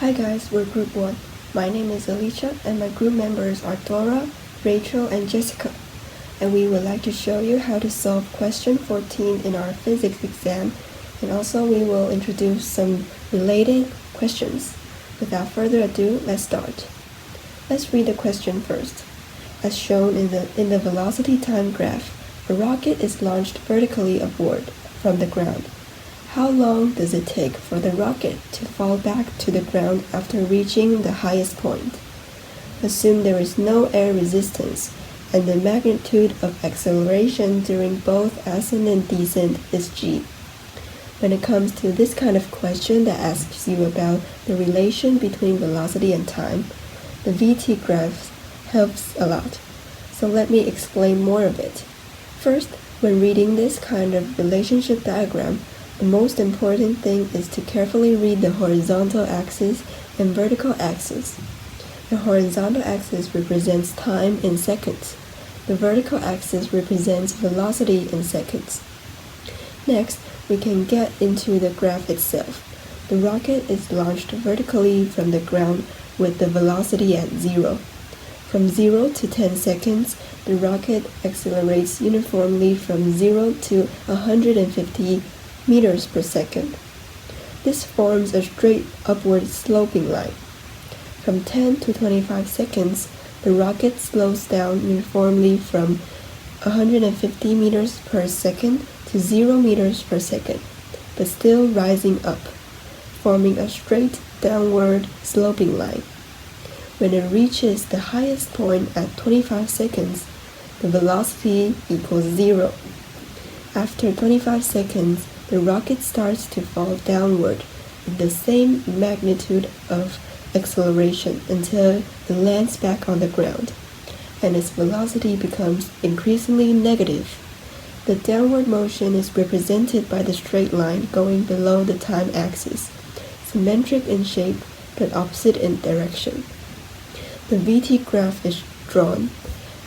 Hi guys, we're Group 1. My name is Alicia and my group members are Dora, Rachel, and Jessica. And we would like to show you how to solve question 14 in our physics exam, and also we will introduce some related questions. Without further ado, let's start. Let's read the question first. As shown in the velocity time graph, a rocket is launched vertically upward from the ground. How long does it take for the rocket to fall back to the ground after reaching the highest point? Assume there is no air resistance, and the magnitude of acceleration during both ascent and descent is g. When it comes to this kind of question that asks you about the relation between velocity and time, the VT graph helps a lot. So let me explain more of it. First, when reading this kind of relationship diagram, the most important thing is to carefully read the horizontal axis and vertical axis. The horizontal axis represents time in seconds. The vertical axis represents velocity in seconds. Next, we can get into the graph itself. The rocket is launched vertically from the ground with the velocity at 0. From 0 to 10 seconds, the rocket accelerates uniformly from 0 to 150 meters per second. This forms a straight upward sloping line. From 10 to 25 seconds, the rocket slows down uniformly from 150 meters per second to 0 meters per second, but still rising up, forming a straight downward sloping line. When it reaches the highest point at 25 seconds, the velocity equals 0. After 25 seconds, the rocket starts to fall downward with the same magnitude of acceleration until it lands back on the ground, and its velocity becomes increasingly negative. The downward motion is represented by the straight line going below the time axis, symmetric in shape but opposite in direction. The VT graph is drawn.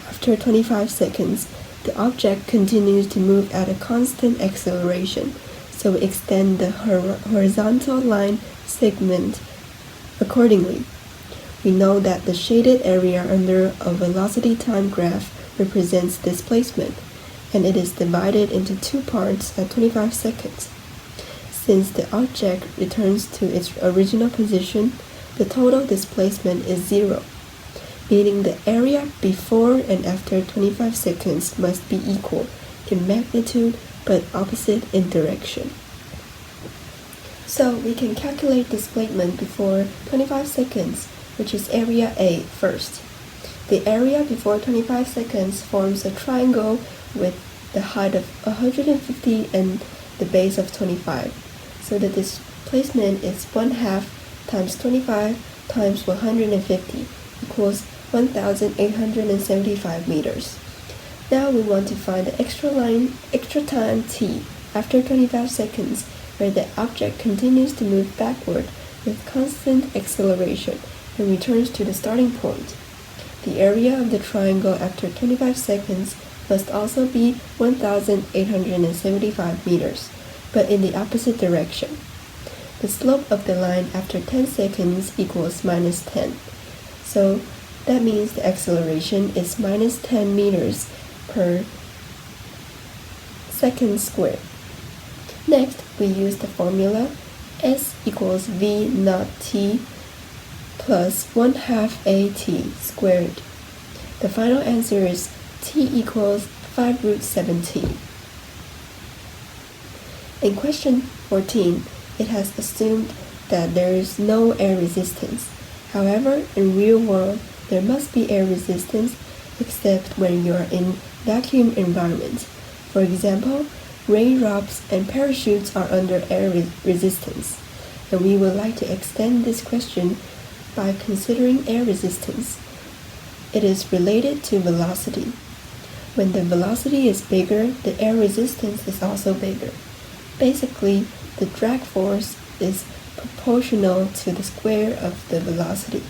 After 25 seconds, the object continues to move at a constant acceleration, so we extend the horizontal line segment accordingly. We know that the shaded area under a velocity time graph represents displacement, and it is divided into two parts at 25 seconds. Since the object returns to its original position, the total displacement is 0, meaning the area before and after 25 seconds must be equal in magnitude but opposite in direction. So we can calculate displacement before 25 seconds, which is area A first. The area before 25 seconds forms a triangle with the height of 150 and the base of 25. So the displacement is 1/2 times 25 times 150 equals 1,875 meters. Now we want to find the extra time t after 25 seconds, where the object continues to move backward with constant acceleration and returns to the starting point. The area of the triangle after 25 seconds must also be 1,875 meters, but in the opposite direction. The slope of the line after 10 seconds equals minus 10. So that means the acceleration is minus 10 meters per second squared. Next, we use the formula S equals V naught T plus 1/2 AT squared. The final answer is T equals 5√17. In question 14, it has assumed that there is no air resistance. However, in real world, there must be air resistance except when you are in vacuum environment. For example, raindrops and parachutes are under air resistance, and we would like to extend this question by considering air resistance. It is related to velocity. When the velocity is bigger, the air resistance is also bigger. Basically, the drag force is proportional to the square of the velocity.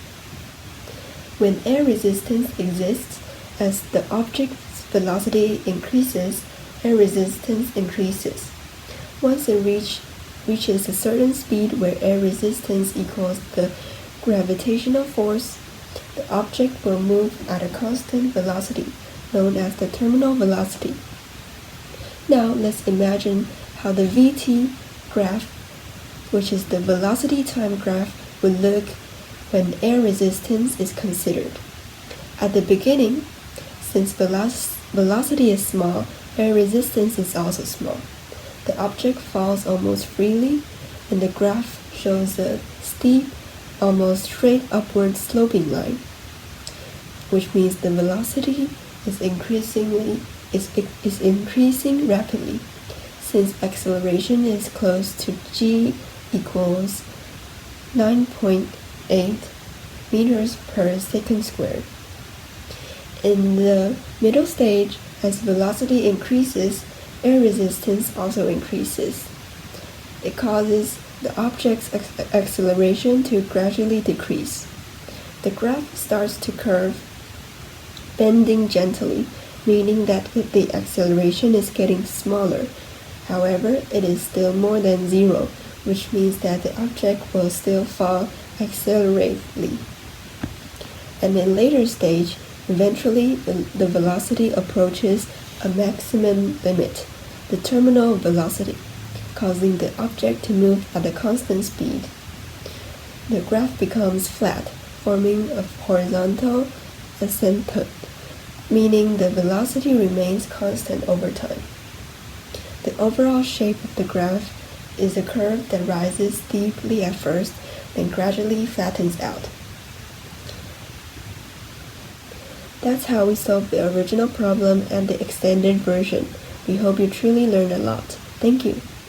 When air resistance exists, as the object's velocity increases, air resistance increases. Once it reaches reaches a certain speed where air resistance equals the gravitational force, the object will move at a constant velocity, known as the terminal velocity. Now let's imagine how the VT graph, which is the velocity time graph, would look when air resistance is considered. At the beginning, since velocity is small, air resistance is also small. The object falls almost freely, and the graph shows a steep, almost straight upward sloping line, which means the velocity is increasing rapidly, since acceleration is close to g equals 9.8 meters per second squared. In the middle stage, as velocity increases, air resistance also increases. It causes the object's acceleration to gradually decrease. The graph starts to curve, bending gently, meaning that the acceleration is getting smaller. However, it is still more than zero, which means that the object will still fall acceleratedly. And in later stage, eventually the velocity approaches a maximum limit, the terminal velocity, causing the object to move at a constant speed. The graph becomes flat, forming a horizontal asymptote, meaning the velocity remains constant over time. The overall shape of the graph is a curve that rises steeply at first, then gradually flattens out. That's how we solved the original problem and the extended version. We hope you truly learned a lot. Thank you.